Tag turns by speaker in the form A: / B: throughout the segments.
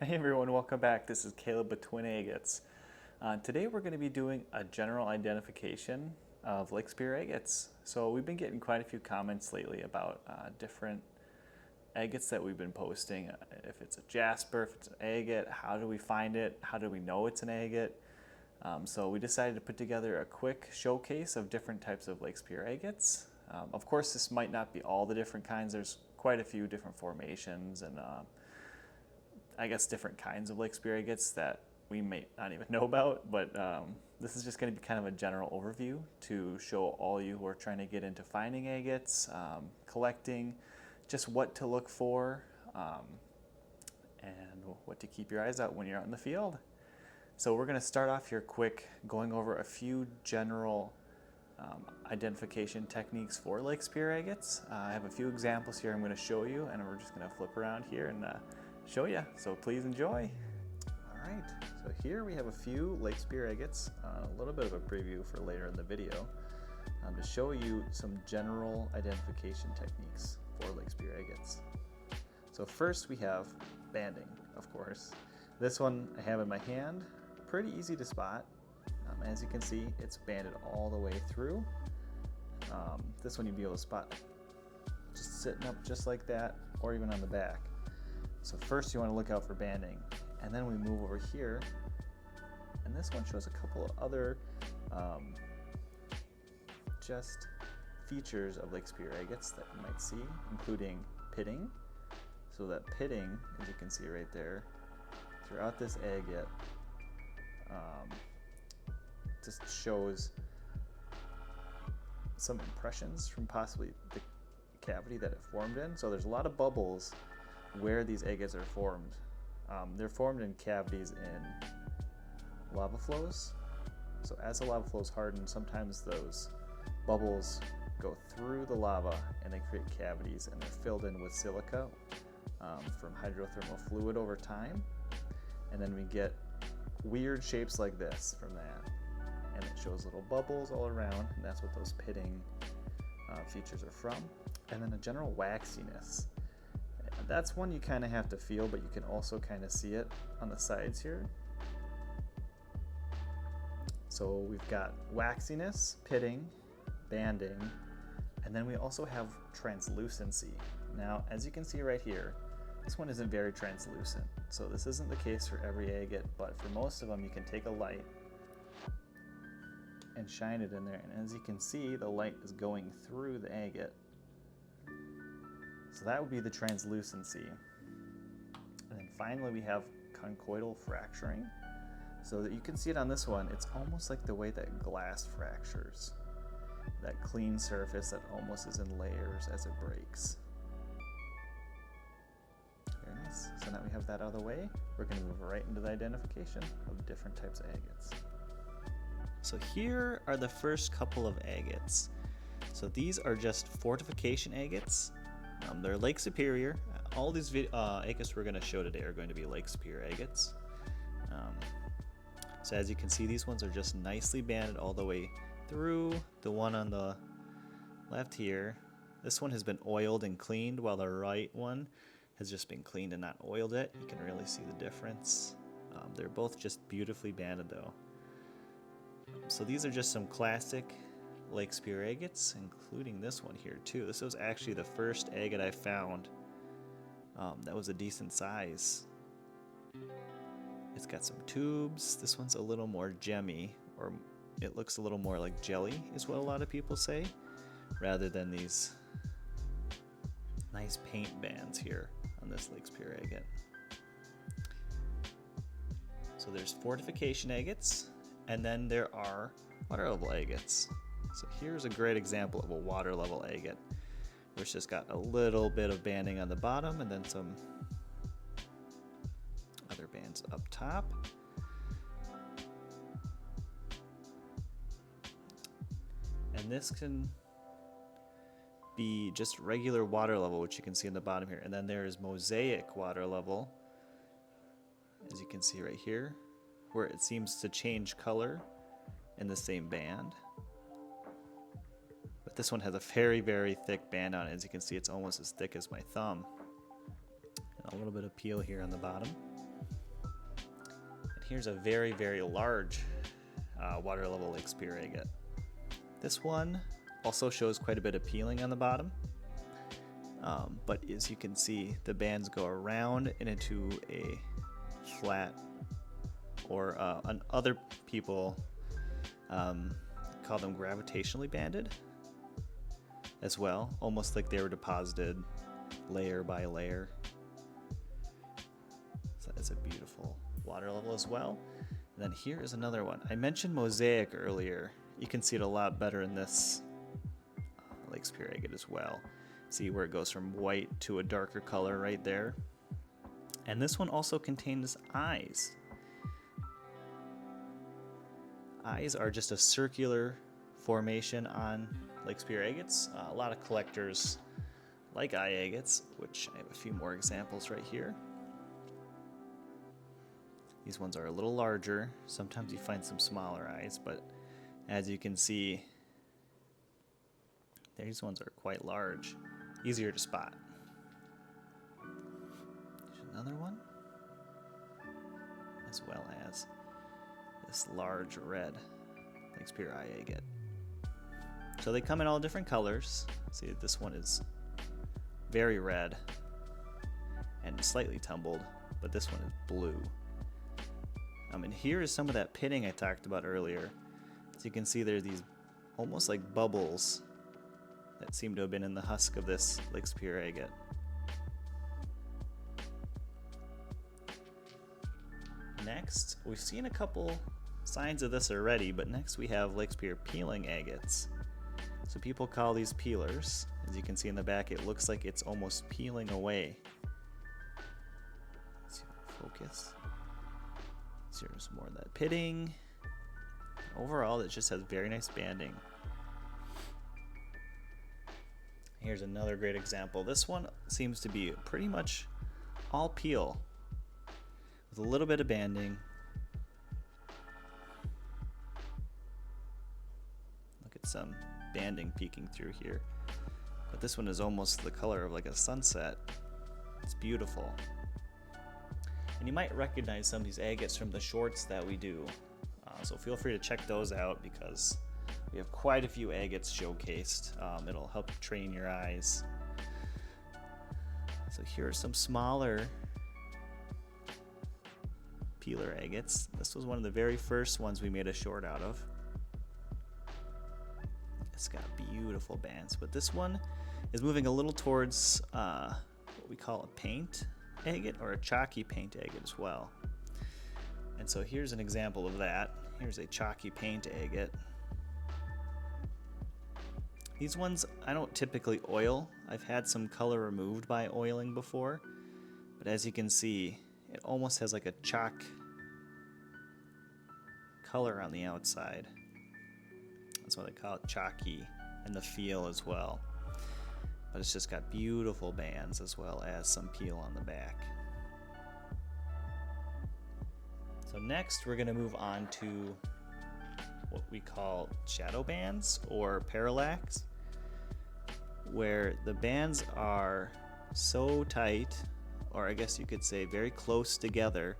A: Hey everyone, welcome back. This is Caleb with Twin Agates. Today we're going to be doing a general identification of Lake Spear agates. So we've been getting quite a few comments lately about different agates that we've been posting. If it's a jasper, if it's an agate, how do we find it? How do we know it's an agate? So we decided to put together a quick showcase of different types of Lake Spear agates. Of course, this might not be all the different kinds. There's quite a few different formations and I guess different kinds of Lake Spear agates that we may not even know about, but this is just going to be kind of a general overview to show all you who are trying to get into finding agates, collecting, just what to look for, and what to keep your eyes out when you're out in the field. So we're going to start off here quick, going over a few general identification techniques for Lake Spear agates. I have a few examples here I'm going to show you, and we're just going to flip around here and show you, so please enjoy. All right, so here we have a few Lake Spear agates, a little bit of a preview for later in the video, to show you some general identification techniques for Lake Spear agates. So first we have banding, of course. This one I have in my hand, pretty easy to spot. As you can see, it's banded all the way through. This one you'd be able to spot just sitting up just like that, or even on the back. So first you want to look out for banding, and then we move over here, and this one shows a couple of other just features of Lake Spear agates that you might see, including pitting. So that pitting, as you can see right there, throughout this agate, just shows some impressions from possibly the cavity that it formed in. So there's a lot of bubbles where these agates are formed. They're formed in cavities in lava flows. So as the lava flows harden, sometimes those bubbles go through the lava and they create cavities, and they're filled in with silica from hydrothermal fluid over time. And then we get weird shapes like this from that. And it shows little bubbles all around, and that's what those pitting features are from. And then a general waxiness. That's one you kind of have to feel, but you can also kind of see it on the sides here. So we've got waxiness, pitting, banding, and then we also have translucency. Now, as you can see right here, this one isn't very translucent. So this isn't the case for every agate, but for most of them you can take a light and shine it in there. And as you can see, the light is going through the agate. So that would be the translucency. And then finally we have conchoidal fracturing. So that you can see it on this one, it's almost like the way that glass fractures. That clean surface that almost is in layers as it breaks. Very nice. So now we have that out of the way, we're going to move right into the identification of different types of agates. So here are the first couple of agates. So these are just Fortification Agates. They're Lake Superior. All these agates we're going to show today are going to be Lake Spear agates. So as you can see, these ones are just nicely banded all the way through. The one on the left here, this one has been oiled and cleaned, while the right one has just been cleaned and not oiled it. You can really see the difference. They're both just beautifully banded though. So these are just some classic Lake Spear agates, including this one here too. This was actually the first agate I found that was a decent size. It's got some tubes. This one's a little more gemmy, or it looks a little more like jelly is what a lot of people say, rather than these nice paint bands here on this Lake Spear agate. So there's Fortification agates, and then there are water level agates. So here's a great example of a water level agate, where it's just got a little bit of banding on the bottom and then some other bands up top. And this can be just regular water level, which you can see in the bottom here. And then there is mosaic water level, as you can see right here, where it seems to change color in the same band. But this one has a very, very thick band on it. As you can see, it's almost as thick as my thumb. And a little bit of peel here on the bottom. Here's a very, very large water level lake spear agate. This one also shows quite a bit of peeling on the bottom, but as you can see, the bands go around and into a flat, or other people call them gravitationally banded as well, almost like they were deposited layer by layer. So that's a beautiful water level as well. And then here is another one. I mentioned mosaic earlier. You can see it a lot better in this lake spear agate as well. See where it goes from white to a darker color right there. And this one also contains eyes. Eyes are just a circular formation on lake spear agates. A lot of collectors like eye agates, which I have a few more examples right here. These ones are a little larger. Sometimes you find some smaller eyes, but as you can see, these ones are quite large, easier to spot. There's another one, as well as this large red lake spear eye agate. So they come in all different colors. See, this one is very red and slightly tumbled, but this one is blue. And here is some of that pitting I talked about earlier. So you can see there's these almost like bubbles that seem to have been in the husk of this lake spear agate. Next, we've seen a couple signs of this already, but next we have lake spear peeling agates. So people call these peelers. As you can see in the back, it looks like it's almost peeling away. Let's see if I focus. So here's more of that pitting. Overall, it just has very nice banding. Here's another great example. This one seems to be pretty much all peel with a little bit of banding. Look at some banding peeking through here. But this one is almost the color of like a sunset. It's beautiful. And you might recognize some of these agates from the shorts that we do. So feel free to check those out because we have quite a few agates showcased. It'll help train your eyes. So here are some smaller peeler agates. This was one of the very first ones we made a short out of. It's got beautiful bands, but this one is moving a little towards what we call a paint agate, or a chalky paint agate as well. And so here's an example of that. Here's a chalky paint agate. These ones I don't typically oil. I've had some color removed by oiling before, but as you can see, it almost has like a chalk color on the outside. That's why they call it chalky, and the feel as well. But it's just got beautiful bands as well as some peel on the back. So next we're going to move on to what we call shadow bands or parallax, where the bands are so tight, or I guess you could say very close together,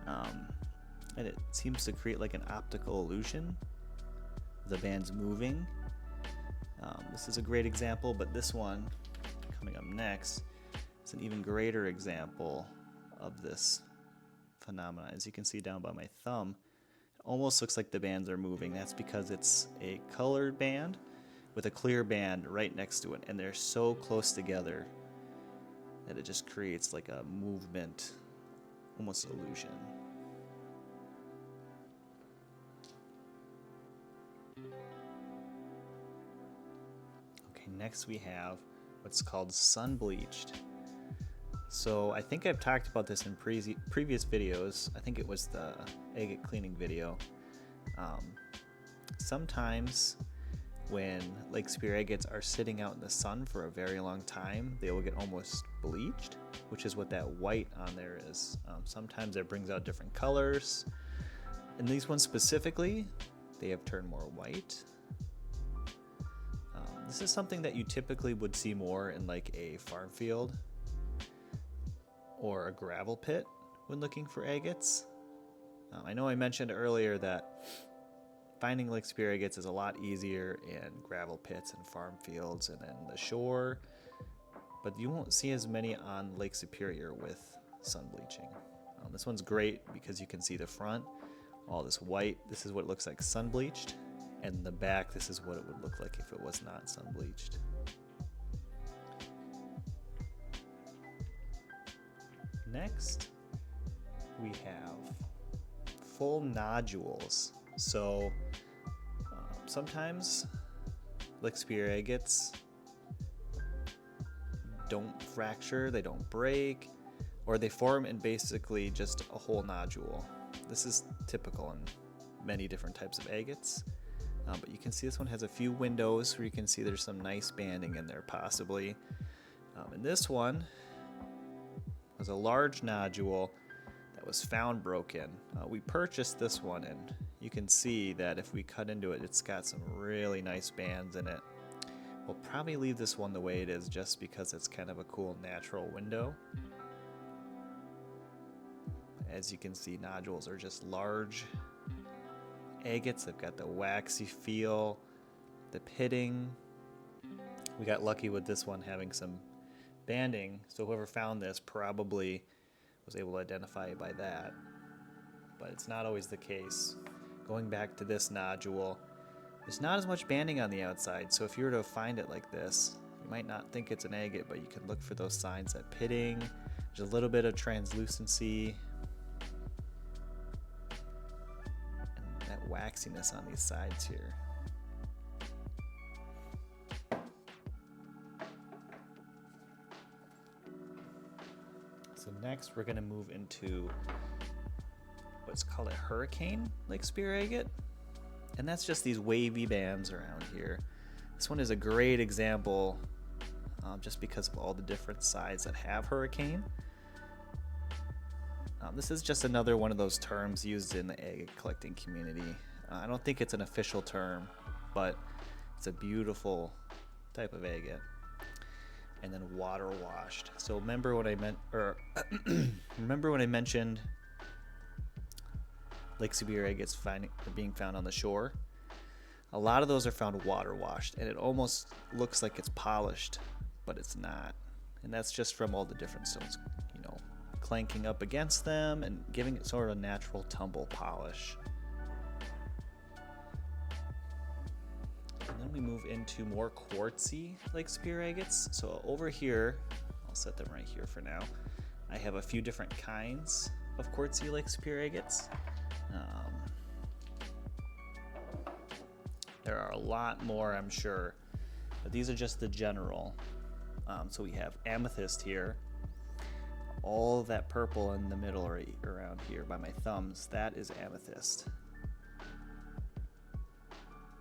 A: and it seems to create like an optical illusion. The bands moving. This is a great example, but this one coming up next is an even greater example of this phenomenon. As you can see down by my thumb, it almost looks like the bands are moving. That's because it's a colored band with a clear band right next to it, and they're so close together that it just creates like a movement, almost illusion. Next we have what's called sun-bleached. So I think I've talked about this in previous videos. I think it was the agate cleaning video. Sometimes when lake spear agates are sitting out in the sun for a very long time, they will get almost bleached, which is what that white on there is. Sometimes it brings out different colors. And these ones specifically, they have turned more white. This is something that you typically would see more in like a farm field or a gravel pit when looking for agates. I know I mentioned earlier that finding Lake Superior agates is a lot easier in gravel pits and farm fields and then the shore, but you won't see as many on Lake Superior with sun bleaching. This one's great because you can see the front, all this white. This is what it looks like sun bleached, and the back, this is what it would look like if it was not sun bleached. Next, we have full nodules. So sometimes Lake Superior agates don't fracture, they don't break, or they form in basically just a whole nodule. This is typical in many different types of agates, but you can see this one has a few windows where you can see there's some nice banding in there possibly. And this one was a large nodule that was found broken. We purchased this one, and you can see that if we cut into it, it's got some really nice bands in it. We'll probably leave this one the way it is just because it's kind of a cool natural window. As you can see, nodules are just large agates. They've got the waxy feel, the pitting. We got lucky with this one having some banding, so whoever found this probably was able to identify it by that, but it's not always the case. Going back to this nodule, there's not as much banding on the outside, so if you were to find it like this, you might not think it's an agate, but you can look for those signs that pitting, there's a little bit of translucency, and that waxiness on these sides here. So next we're going to move into what's called a hurricane Lake Superior agate, and that's just these wavy bands around here. This one is a great example just because of all the different sides that have hurricane. This is just another one of those terms used in the agate collecting community. I don't think it's an official term, but it's a beautiful type of agate. And then water washed. So remember what I meant, or remember when I mentioned Lake Superior agates being found on the shore? A lot of those are found water washed, and it almost looks like it's polished, but it's not. And that's just from all the different stones, you know, clanking up against them and giving it sort of a natural tumble polish. And then we move into more quartzy Lake Superior agates. So over here, I'll set them right here for now. I have a few different kinds of quartzy Lake Superior agates. There are a lot more, I'm sure, but these are just the general. So we have Amethyst here. All of that purple in the middle right around here by my thumbs, that is Amethyst.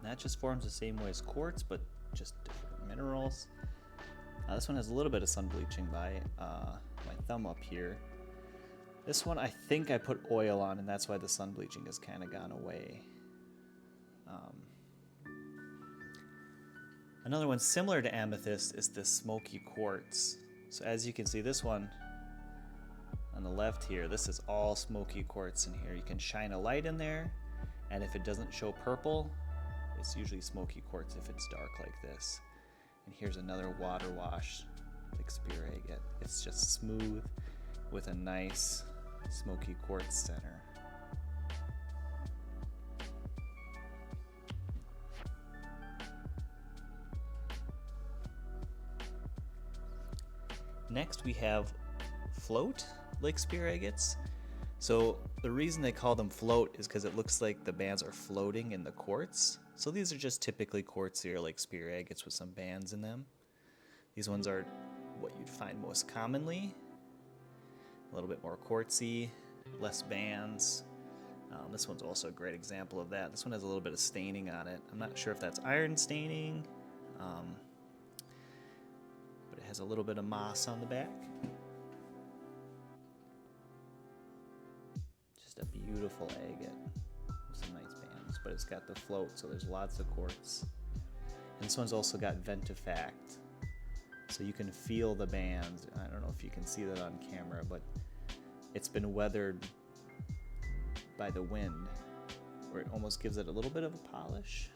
A: That just forms the same way as quartz, but just different minerals. This one has a little bit of sun bleaching by my thumb up here. This one I think I put oil on, and that's why the sun bleaching has kind of gone away. Another one similar to Amethyst is the Smokey quartz. So as you can see, this one on the left here, this is all Smokey quartz in here. You can shine a light in there, and if it doesn't show purple, it's usually Smokey quartz if it's dark like this. And here's another water wash Lake Superior agate. It's just smooth with a nice Smokey quartz center. Next we have float Lake Superior agates. So the reason they call them float is because it looks like the bands are floating in the quartz. So these are just typically quartzier Lake Superior agates with some bands in them. These ones are what you'd find most commonly. A little bit more quartzy, less bands. This one's also a great example of that. This one has a little bit of staining on it. I'm not sure if that's iron staining, but it has a little bit of moss on the back. Just a beautiful agate with some nice bands, but it's got the float, so there's lots of quartz. And this one's also got ventifact, so you can feel the bands. I don't know if you can see that on camera, but it's been weathered by the wind, where it almost gives it a little bit of a polish,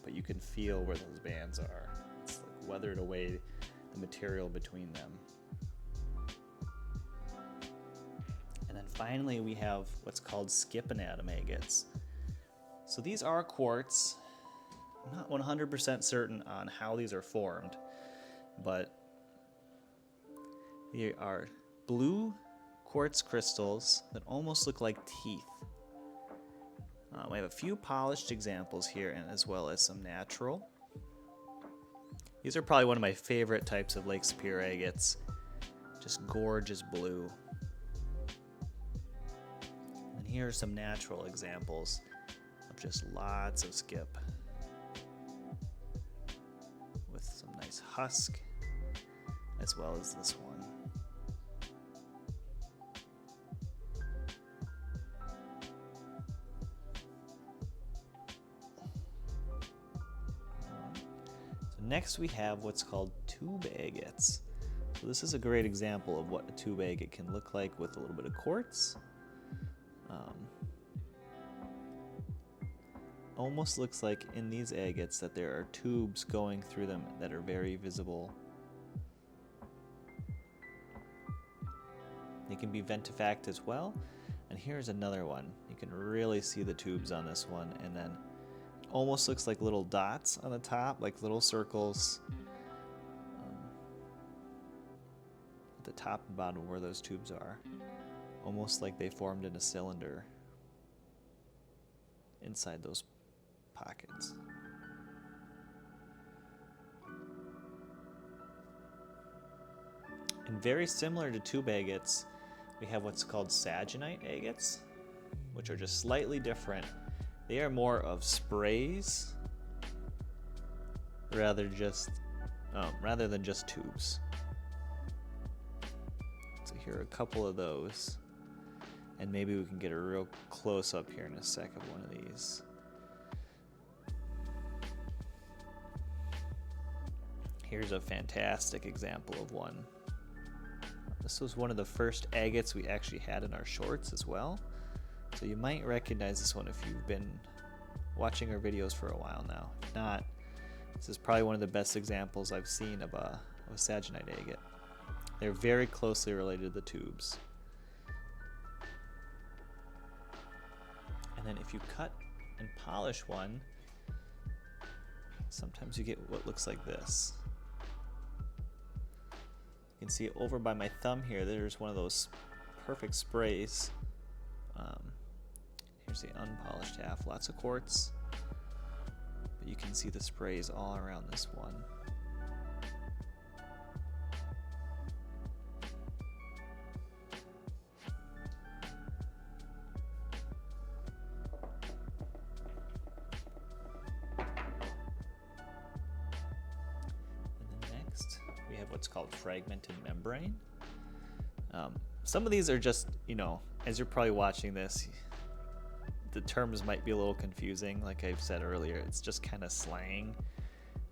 A: but you can feel where those bands are. It's like weathered away the material between them. And then finally we have what's called Sagenite Agates. So these are quartz. I'm not 100% certain on how these are formed, but they are blue quartz crystals that almost look like teeth. We have a few polished examples here, and as well as some natural. These are probably one of my favorite types of Lake Superior agates. Just gorgeous blue. And here are some natural examples of just lots of skip with some nice husk, as well as this one. Next we have what's called tube agates. So this is a great example of what a tube agate can look like with a little bit of quartz. Almost looks like in these agates that there are tubes going through them that are very visible. They can be ventifact as well. And here's another one. You can really see the tubes on this one, and then almost looks like little dots on the top, like little circles at the top and bottom where those tubes are. Almost like they formed in a cylinder inside those pockets. And very similar to tube agates, we have what's called Sagenite agates, which are just slightly different. They are more of sprays rather than just tubes. So here are a couple of those, and maybe we can get a real close up here in a sec of one of these. Here's a fantastic example of one. This was one of the first agates we actually had in our shorts as well. So you might recognize this one if you've been watching our videos for a while now. If not, this is probably one of the best examples I've seen of a Sagenite agate. They're very closely related to the tubes. And then if you cut and polish one, sometimes you get what looks like this. You can see over by my thumb here, there's one of those perfect sprays. Here's the unpolished half, lots of quartz, but you can see the sprays all around this one. And then next, we have what's called fragmented membrane. Some of these are just, as you're probably watching this, the terms might be a little confusing. Like I've said earlier, it's just kind of slang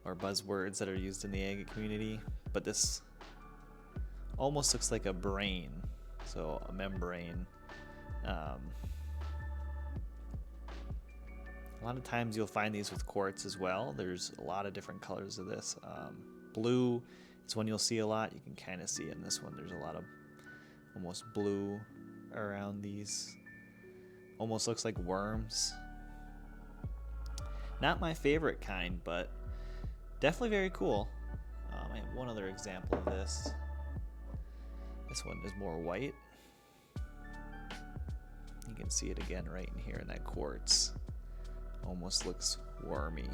A: or buzzwords that are used in the agate community. But this almost looks like a brain, so a membrane. A lot of times you'll find these with quartz as well. There's a lot of different colors of this. Blue, it's one you'll see a lot. You can kind of see in this one. There's a lot of almost blue around these. Almost looks like worms. Not my favorite kind, but definitely very cool. I have one other example of this. This one is more white. You can see it again right in here in that quartz. Almost looks wormy.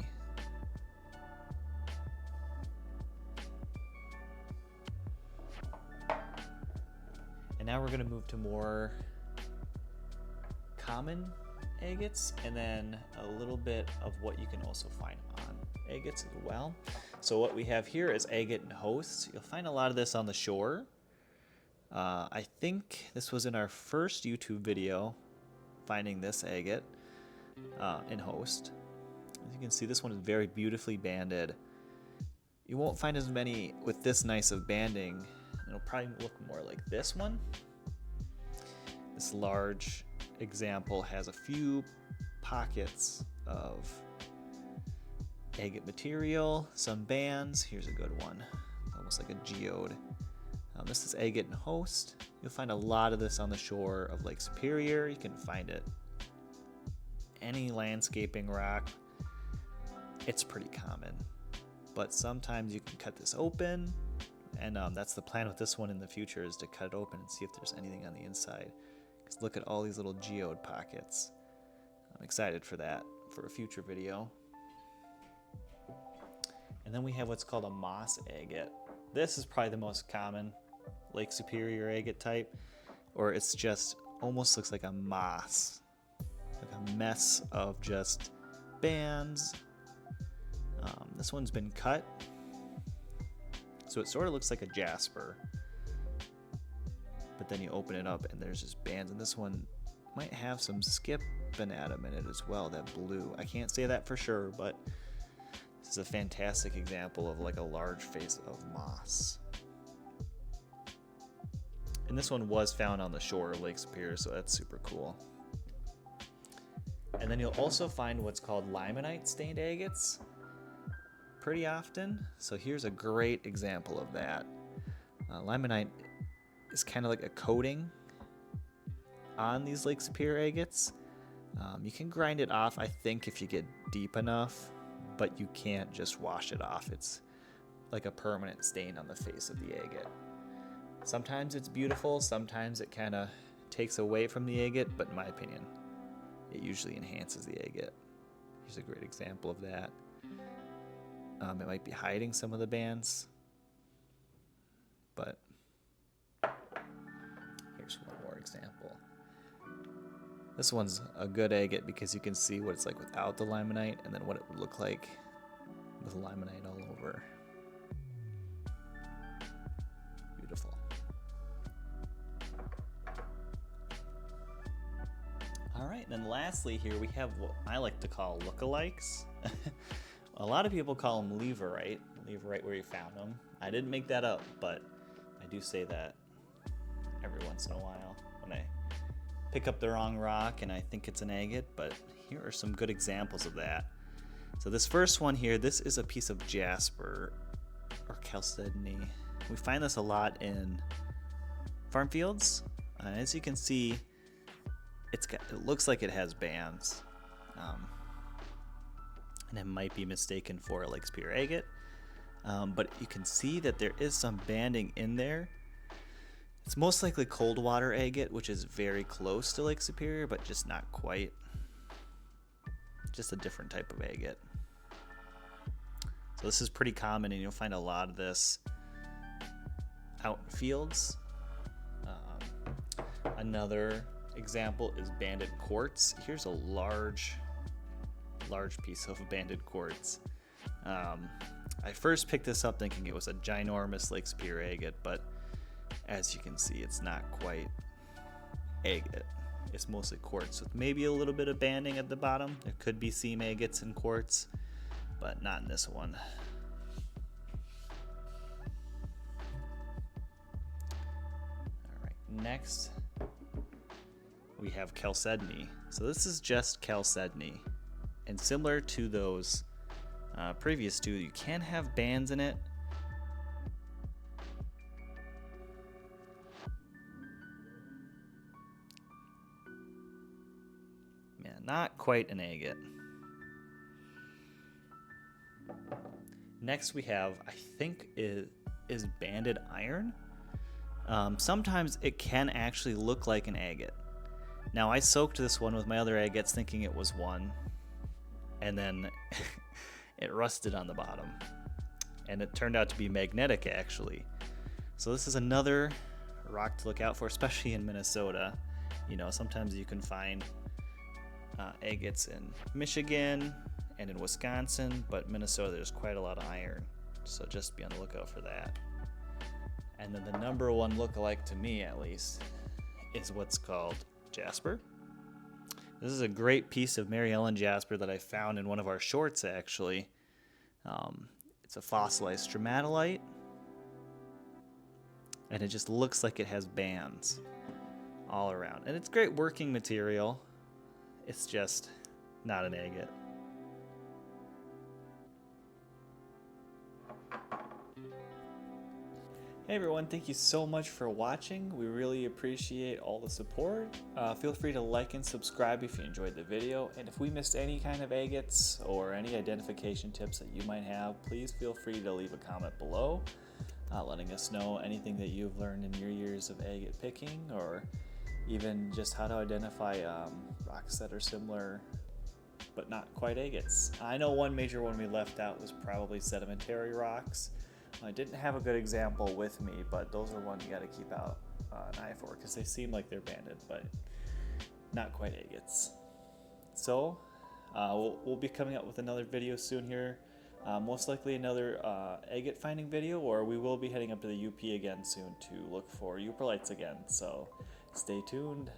A: And now we're going to move to more common agates, and then a little bit of what you can also find on agates as well. So what we have here is Agate In Host. You'll find a lot of this on the shore. I think this was in our first YouTube video, finding this agate in Host. As you can see, this one is very beautifully banded. You won't find as many with this nice of banding. It'll probably look more like this one. This large example has a few pockets of agate material, some bands. Here's a good one, almost like a geode. This is Agate In Host. You'll find a lot of this on the shore of Lake Superior. You can find it any landscaping rock. It's pretty common, but sometimes you can cut this open, and that's the plan with this one in the future, is to cut it open and see if there's anything on the inside. Because look at all these little geode pockets. I'm excited for that for a future video. And then we have what's called a moss agate. This is probably the most common Lake Superior agate type, or it's just almost looks like a moss, like a mess of just bands. This one's been cut, so it sort of looks like a jasper, but then you open it up and there's just bands, and this one might have some skip atom in it as well, that blue. I can't say that for sure, but this is a fantastic example of like a large face of moss. And this one was found on the shore of Lake Superior, so that's super cool. And then you'll also find what's called Limonite stained agates pretty often. So here's a great example of that. Limonite is kind of like a coating on these Lake Superior agates. You can grind it off, I think, if you get deep enough, but you can't just wash it off. It's like a permanent stain on the face of the agate. Sometimes it's beautiful, sometimes it kind of takes away from the agate, but in my opinion, it usually enhances the agate. Here's a great example of that. It might be hiding some of the bands, but here's one more example. This one's a good agate because you can see what it's like without the limonite and then what it would look like with limonite all over. Beautiful. All right, and then lastly here we have what I like to call lookalikes. A lot of people call them leave right where you found them. I didn't make that up, but I do say that every once in a while when I pick up the wrong rock and I think it's an agate, but here are some good examples of that. So this first one here, this is a piece of jasper or chalcedony. We find this a lot in farm fields. As you can see, it looks like it has bands. And it might be mistaken for a Lake Superior agate, but you can see that there is some banding in there. It's most likely cold water agate, which is very close to Lake Superior, but just not quite. Just a different type of agate. So this is pretty common, and you'll find a lot of this out in fields. Another example is banded quartz. Here's a large piece of banded quartz. I first picked this up thinking it was a ginormous Lake Superior agate, but as you can see, it's not quite agate. It's mostly quartz with maybe a little bit of banding at the bottom. There could be seam agates in quartz, but not in this one. All right, next we have chalcedony. So this is just chalcedony. And similar to those previous two, you can have bands in it. Yeah, not quite an agate. Next we have, I think is banded iron. Sometimes it can actually look like an agate. Now I soaked this one with my other agates thinking it was one, and then it rusted on the bottom, and it turned out to be magnetic actually. So this is another rock to look out for, especially in Minnesota. You know, sometimes you can find agates in Michigan and in Wisconsin, but Minnesota there's quite a lot of iron, so just be on the lookout for that. And then the number one lookalike, to me at least, is what's called jasper. This is a great piece of Mary Ellen jasper that I found in one of our shorts actually. It's a fossilized stromatolite, and it just looks like it has bands all around. And it's great working material. It's just not an agate. Hey everyone, thank you so much for watching. We really appreciate all the support. Feel free to like and subscribe if you enjoyed the video. And if we missed any kind of agates or any identification tips that you might have, please feel free to leave a comment below, letting us know anything that you've learned in your years of agate picking, or even just how to identify rocks that are similar but not quite agates. I know one major one we left out was probably sedimentary rocks. I didn't have a good example with me, but those are ones you got to keep out an eye for because they seem like they're banded, but not quite agates. So we'll be coming up with another video soon here, most likely another agate finding video, or we will be heading up to the UP again soon to look for Uperlites again. So stay tuned.